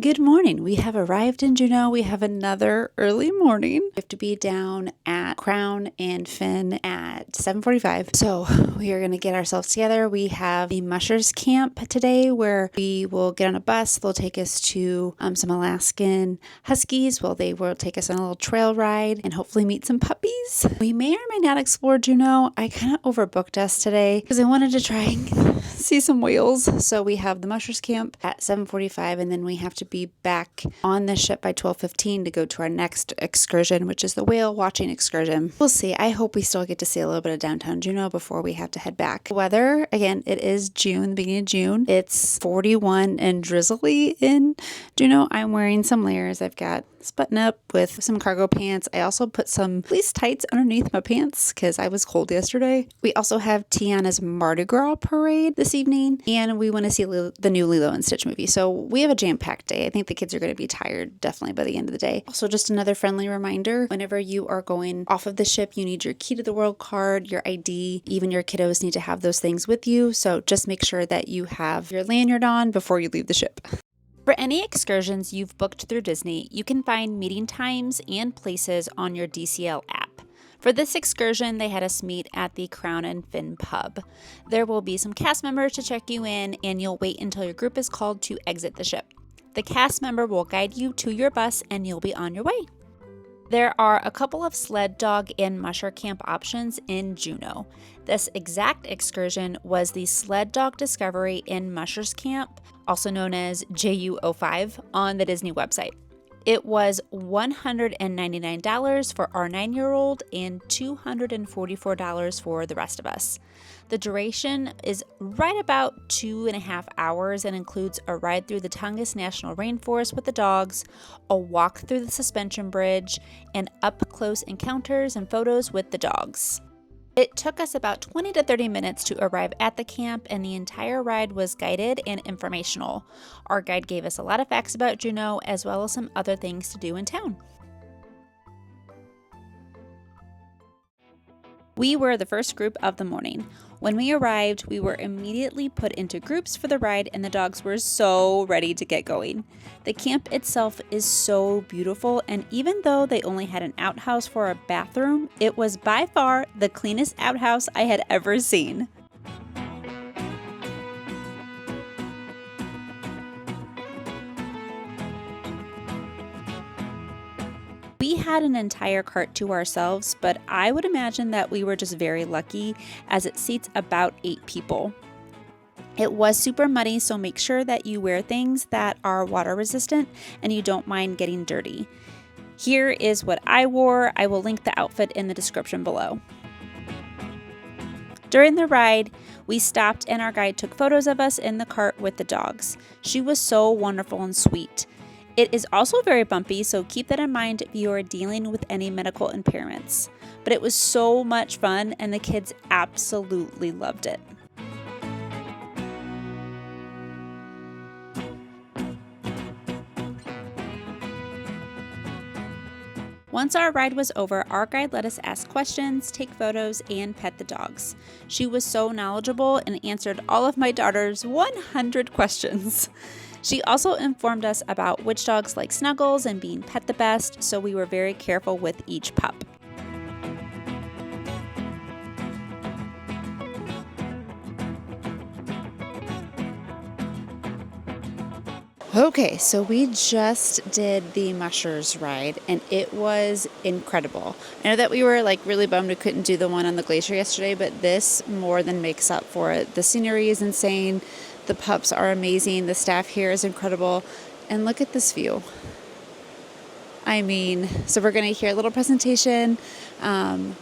Good morning. We have arrived in Juneau. We have another early morning. We have to be down at Crown and Finn at 7:45. So we are going to get ourselves together. We have the Mushers camp today where we will get on a bus. They'll take us to some Alaskan huskies. Well, they will take us on a little trail ride and hopefully meet some puppies. We may or may not explore Juneau. I kind of overbooked us today because I wanted to try and see some whales. So we have the Mushers camp at 7:45 and then we have to be back on the ship by 12:15 to go to our next excursion, which is the whale watching excursion. We'll see. I hope we still get to see a little bit of downtown Juneau before we have to head back. Weather, again, it is June, the beginning of June. It's 41 and drizzly in Juneau. I'm wearing some layers. I've got this button up with some cargo pants. I also put some fleece tights underneath my pants because I was cold yesterday. We also have Tiana's Mardi Gras parade this evening, and we want to see the new Lilo and Stitch movie. So we have a jam-packed day. I think the kids are going to be tired definitely by the end of the day. Also, just another friendly reminder, whenever you are going off of the ship, you need your key to the world card, your ID, even your kiddos need to have those things with you. So just make sure that you have your lanyard on before you leave the ship. For any excursions you've booked through Disney, you can find meeting times and places on your DCL app. For this excursion, they had us meet at the Crown and Finn pub. There will be some cast members to check you in, and you'll wait until your group is called to exit the ship. The cast member will guide you to your bus, and you'll be on your way. There are a couple of sled dog and musher camp options in Juneau. This exact excursion was the Sled Dog Discovery in Mushers Camp, also known as JU05, on the Disney website. It was $199 for our 9-year-old and $244 for the rest of us. The duration is right about 2.5 hours and includes a ride through the Tongass National Rainforest with the dogs, a walk through the suspension bridge, and up-close encounters and photos with the dogs. It took us about 20 to 30 minutes to arrive at the camp, and the entire ride was guided and informational. Our guide gave us a lot of facts about Juneau as well as some other things to do in town. We were the first group of the morning. When we arrived, we were immediately put into groups for the ride, and the dogs were so ready to get going. The camp itself is so beautiful, and even though they only had an outhouse for a bathroom, it was by far the cleanest outhouse I had ever seen. We had an entire cart to ourselves, but I would imagine that we were just very lucky as it seats about 8 people. It was super muddy, so make sure that you wear things that are water resistant and you don't mind getting dirty. Here is what I wore. I will link the outfit in the description below. During the ride, we stopped and our guide took photos of us in the cart with the dogs. She was so wonderful and sweet. It is also very bumpy, so keep that in mind if you are dealing with any medical impairments. But it was so much fun, and the kids absolutely loved it. Once our ride was over, our guide let us ask questions, take photos, and pet the dogs. She was so knowledgeable and answered all of my daughter's 100 questions. She also informed us about which dogs like snuggles and being pet the best, so we were very careful with each pup. Okay, so we just did the Mushers ride, and it was incredible. I know that we were really bummed we couldn't do the one on the glacier yesterday, but this more than makes up for it. The scenery is insane. The pups are amazing. The staff here is incredible. And look at this view. I mean, so we're going to hear a little presentation,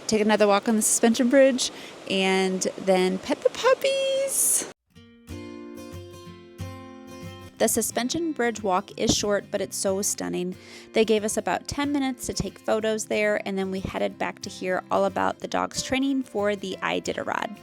take another walk on the suspension bridge, and then pet the puppies. The suspension bridge walk is short, but it's so stunning. They gave us about 10 minutes to take photos there, and then we headed back to hear all about the dogs' training for the Iditarod.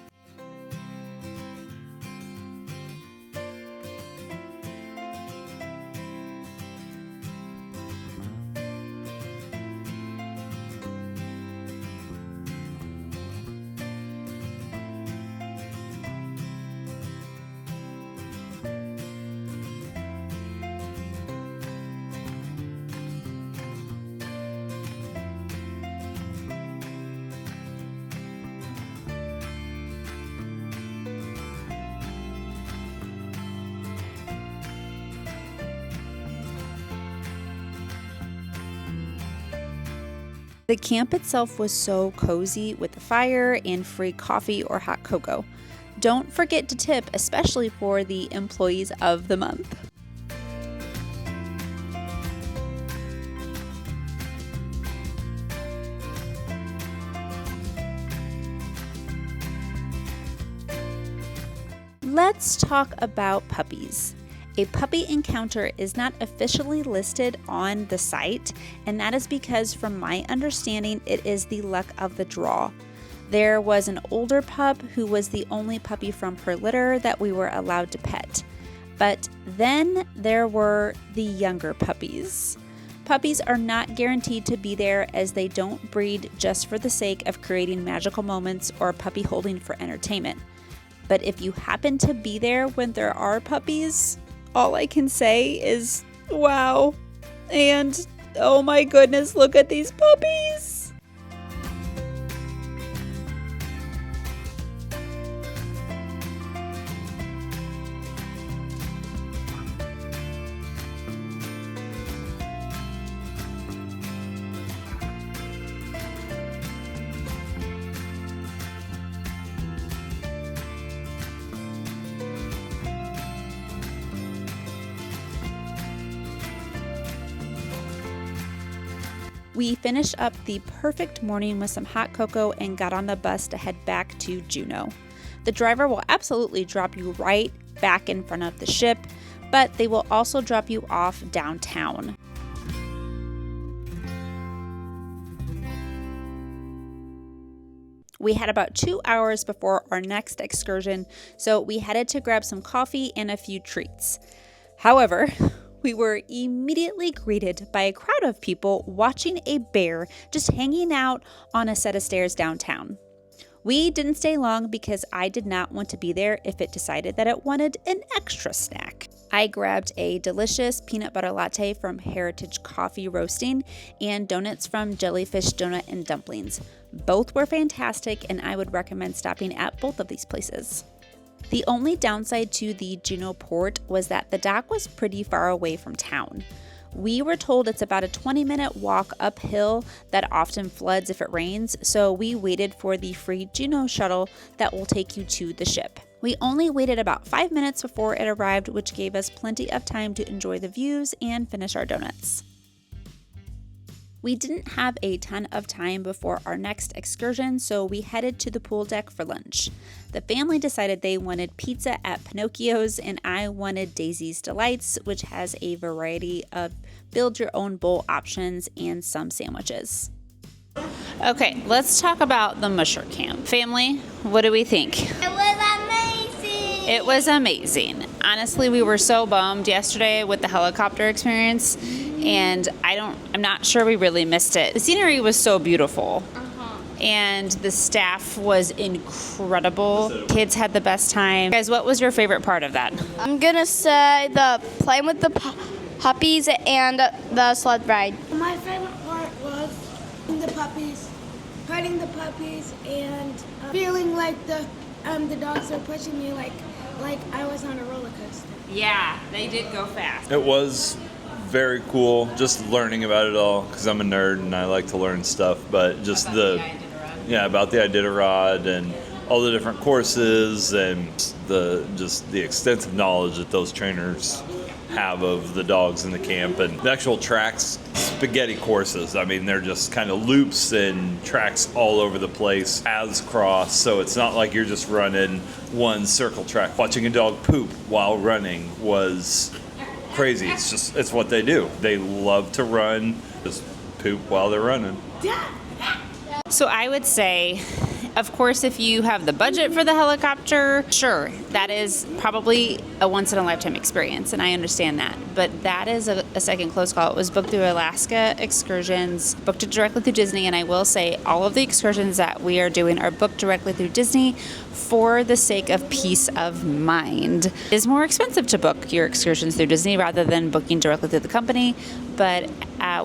The camp itself was so cozy with a fire and free coffee or hot cocoa. Don't forget to tip, especially for the employees of the month. Let's talk about puppies. A puppy encounter is not officially listed on the site, and that is because from my understanding, it is the luck of the draw. There was an older pup who was the only puppy from her litter that we were allowed to pet. But then there were the younger puppies. Puppies are not guaranteed to be there as they don't breed just for the sake of creating magical moments or puppy holding for entertainment. But if you happen to be there when there are puppies, all I can say is, wow. And oh my goodness, look at these puppies. We finished up the perfect morning with some hot cocoa and got on the bus to head back to Juneau. The driver will absolutely drop you right back in front of the ship, but they will also drop you off downtown. We had about 2 hours before our next excursion, so we headed to grab some coffee and a few treats. However, we were immediately greeted by a crowd of people watching a bear just hanging out on a set of stairs downtown. We didn't stay long because I did not want to be there if it decided that it wanted an extra snack. I grabbed a delicious peanut butter latte from Heritage Coffee Roasting and donuts from Jellyfish Donut and Dumplings. Both were fantastic, and I would recommend stopping at both of these places. The only downside to the Juneau port was that the dock was pretty far away from town. We were told it's about a 20-minute walk uphill that often floods if it rains, so we waited for the free Juneau shuttle that will take you to the ship. We only waited about 5 minutes before it arrived, which gave us plenty of time to enjoy the views and finish our donuts. We didn't have a ton of time before our next excursion, so we headed to the pool deck for lunch. The family decided they wanted pizza at Pinocchio's, and I wanted Daisy's Delights, which has a variety of build-your-own bowl options and some sandwiches. Okay, let's talk about the Musher camp. Family, what do we think? It was amazing! It was amazing. Honestly, we were so bummed yesterday with the helicopter experience, and I'm not sure we really missed it. The scenery was so beautiful. And the staff was incredible. Kids had the best time. Guys, what was your favorite part of that? I'm gonna say the playing with the puppies and the sled ride. My favorite part was the puppies, petting the puppies, and feeling like the dogs were pushing me like I was on a roller coaster. Yeah, they did go fast. It was very cool, just learning about it all, because I'm a nerd and I like to learn stuff, but just about the Iditarod and all the different courses and the extensive knowledge that those trainers have of the dogs in the camp, and the actual tracks, spaghetti courses. I mean, they're just kind of loops and tracks all over the place, paths cross, so it's not like you're just running one circle track. Watching a dog poop while running was crazy. It's what they do. They love to run, just poop while they're running. So I would say, of course, if you have the budget for the helicopter, sure, that is probably a once-in-a-lifetime experience, and I understand that. But that is a second close call. It was booked through Alaska Excursions, booked it directly through Disney, and I will say all of the excursions that we are doing are booked directly through Disney for the sake of peace of mind. It is more expensive to book your excursions through Disney rather than booking directly through the company, but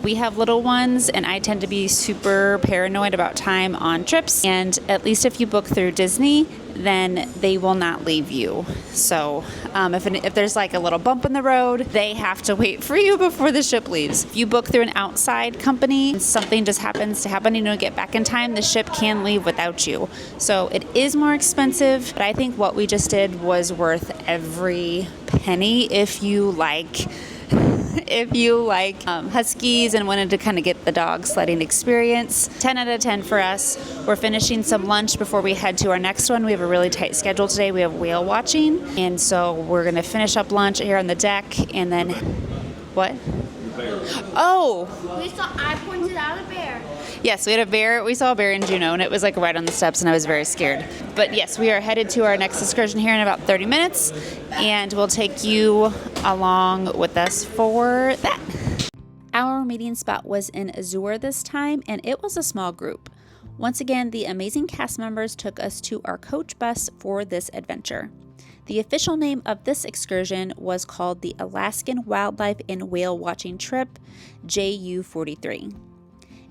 we have little ones, and I tend to be super paranoid about time on trips, and at least if you book through Disney, then they will not leave you. So if there's like a little bump in the road, they have to wait for you before the ship leaves. If you book through an outside company and something just happens to happen, you don't get back in time, the ship can leave without you. So it is more expensive, but I think what we just did was worth every penny if you like huskies and wanted to kind of get the dog sledding experience. 10 out of 10 for us. We're finishing some lunch before we head to our next one. We have a really tight schedule today. We have whale watching, and so we're going to finish up lunch here on the deck, and then what? Oh! I pointed out a bear. Yes, we had a bear. We saw a bear in Juneau, and it was like right on the steps, and I was very scared. But yes, we are headed to our next excursion here in about 30 minutes, and we'll take you along with us for that. Our meeting spot was in Azure this time, and it was a small group. Once again, the amazing cast members took us to our coach bus for this adventure. The official name of this excursion was called the Alaskan Wildlife and Whale Watching Trip, JU43.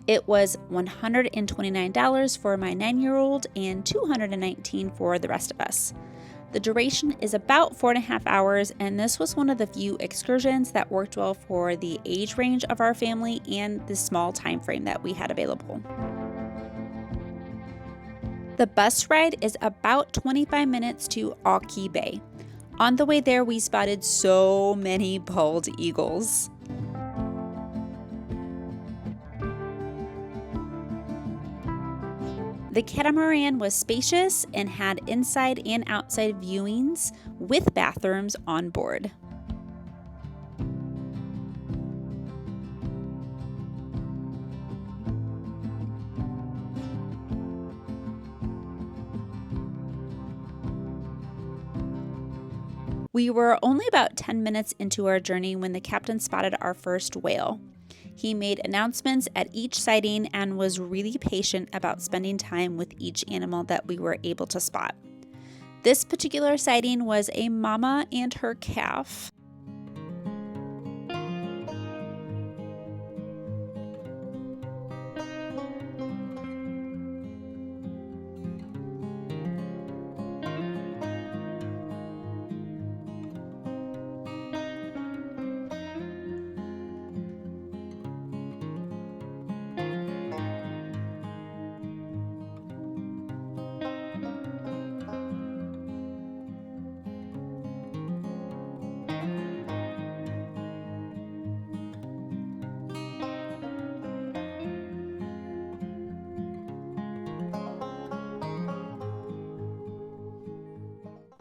It was $129 for my 9-year-old and $219 for the rest of us. The duration is about 4.5 hours, and this was one of the few excursions that worked well for the age range of our family and the small time frame that we had available. The bus ride is about 25 minutes to Auki Bay. On the way there, we spotted so many bald eagles. The catamaran was spacious and had inside and outside viewings with bathrooms on board. We were only about 10 minutes into our journey when the captain spotted our first whale. He made announcements at each sighting and was really patient about spending time with each animal that we were able to spot. This particular sighting was a mama and her calf.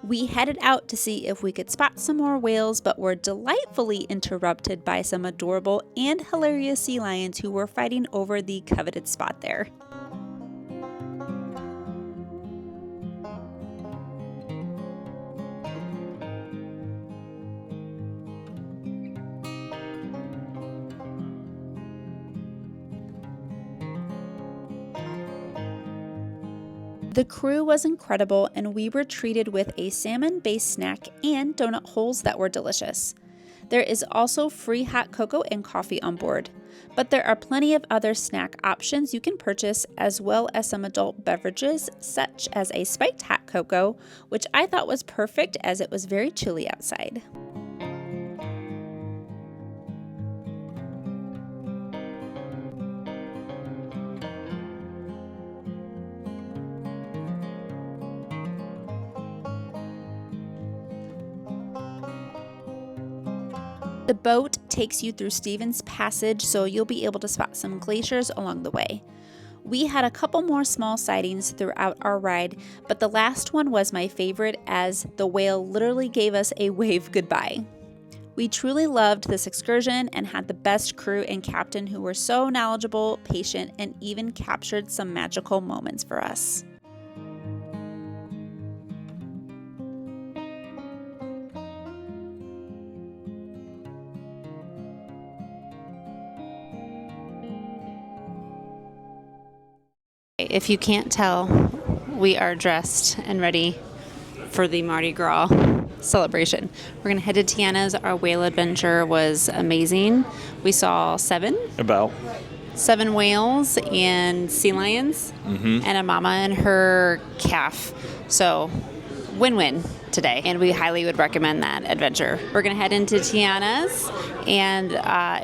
We headed out to see if we could spot some more whales, but were delightfully interrupted by some adorable and hilarious sea lions who were fighting over the coveted spot there. The crew was incredible, and we were treated with a salmon-based snack and donut holes that were delicious. There is also free hot cocoa and coffee on board, but there are plenty of other snack options you can purchase, as well as some adult beverages such as a spiked hot cocoa, which I thought was perfect as it was very chilly outside. The boat takes you through Stevens Passage, so you'll be able to spot some glaciers along the way. We had a couple more small sightings throughout our ride, but the last one was my favorite as the whale literally gave us a wave goodbye. We truly loved this excursion and had the best crew and captain who were so knowledgeable, patient, and even captured some magical moments for us. If you can't tell, we are dressed and ready for the Mardi Gras celebration. We're going to head to Tiana's. Our whale adventure was amazing. We saw 7. About. 7 whales and sea lions, and a mama and her calf. So win-win today, and we highly would recommend that adventure. We're going to head into Tiana's and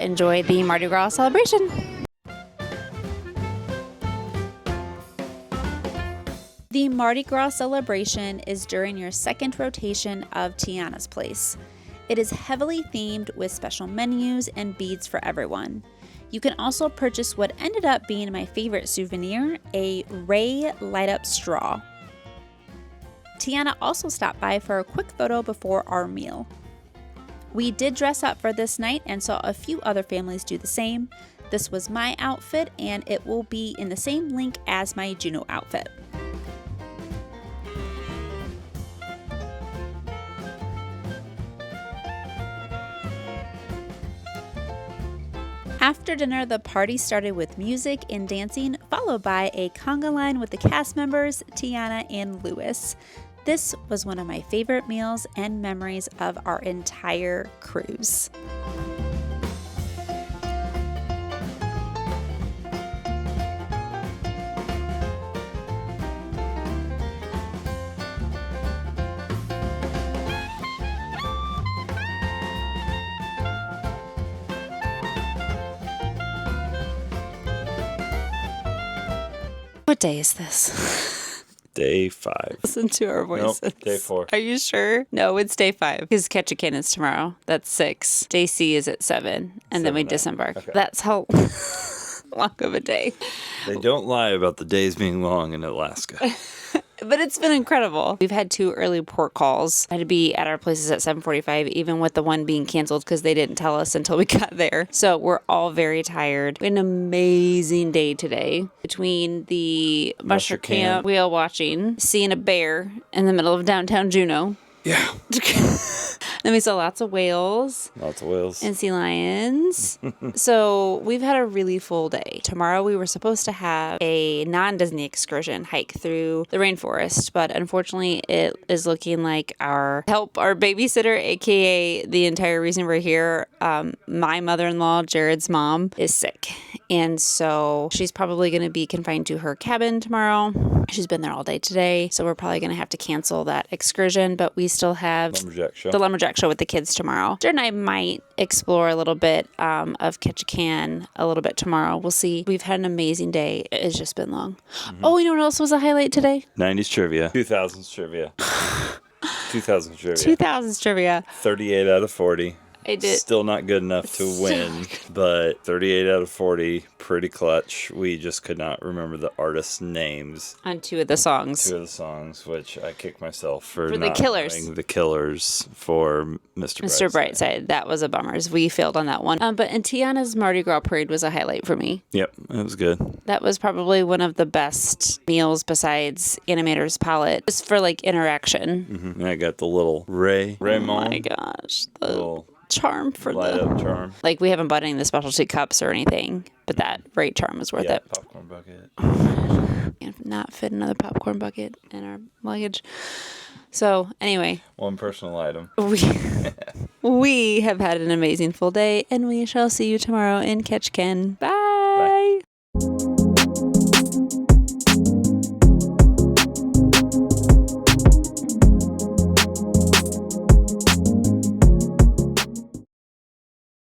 enjoy the Mardi Gras celebration. The Mardi Gras celebration is during your second rotation of Tiana's place. It is heavily themed with special menus and beads for everyone. You can also purchase what ended up being my favorite souvenir, a Ray light-up straw. Tiana also stopped by for a quick photo before our meal. We did dress up for this night and saw a few other families do the same. This was my outfit, and it will be in the same link as my Juneau outfit. After dinner, the party started with music and dancing, followed by a conga line with the cast members, Tiana and Lewis. This was one of my favorite meals and memories of our entire cruise. What day is this? Day 5. Listen to our voices. Nope, day 4. Are you sure? No, it's day 5. Because Ketchikan is tomorrow. That's 6. Day C is at 7. And then we disembark. Okay. That's how long of a day. They don't lie about the days being long in Alaska. But it's been incredible. We've had 2 early port calls. I had to be at our places at 7:45, even with the one being canceled because they didn't tell us until we got there. So we're all very tired. We had an amazing day today between the Musher camp, whale watching, seeing a bear in the middle of downtown Juneau. Yeah. Then we saw lots of whales. Lots of whales. And sea lions. So we've had a really full day. Tomorrow we were supposed to have a non-Disney excursion hike through the rainforest, but unfortunately it is looking like our babysitter, aka the entire reason we're here, my mother-in-law, Jared's mom, is sick. And so she's probably going to be confined to her cabin tomorrow. She's been there all day today, so we're probably going to have to cancel that excursion, but we still have the lumberjack show with the kids tomorrow. Jared and I might explore a little bit of Ketchikan a little bit tomorrow. We'll see. We've had an amazing day. It's just been long. Mm-hmm. Oh, you know what else was a highlight today? 90s trivia. 2000s trivia. 2000s trivia. 2000s trivia. 38 out of 40. I did. Still not good enough to win, but 38 out of 40, pretty clutch. We just could not remember the artists' names on 2 of the songs. 2 of the songs, which I kicked myself for not the Killers. Knowing the Killers for Mr. Brightside. That was a bummer. We failed on that one. But Tiana's Mardi Gras parade was a highlight for me. Yep, it was good. That was probably one of the best meals besides Animator's Palette, just for like interaction. Mm-hmm. And I got the little Raymond. Oh my gosh. The little charm for light-up charm. Like, we haven't bought any of the specialty cups or anything, but that Ray charm was worth it. Popcorn bucket. Can't not fit another popcorn bucket in our luggage. So, anyway. One personal item. We have had an amazing full day, and we shall see you tomorrow in Ketchikan. Bye!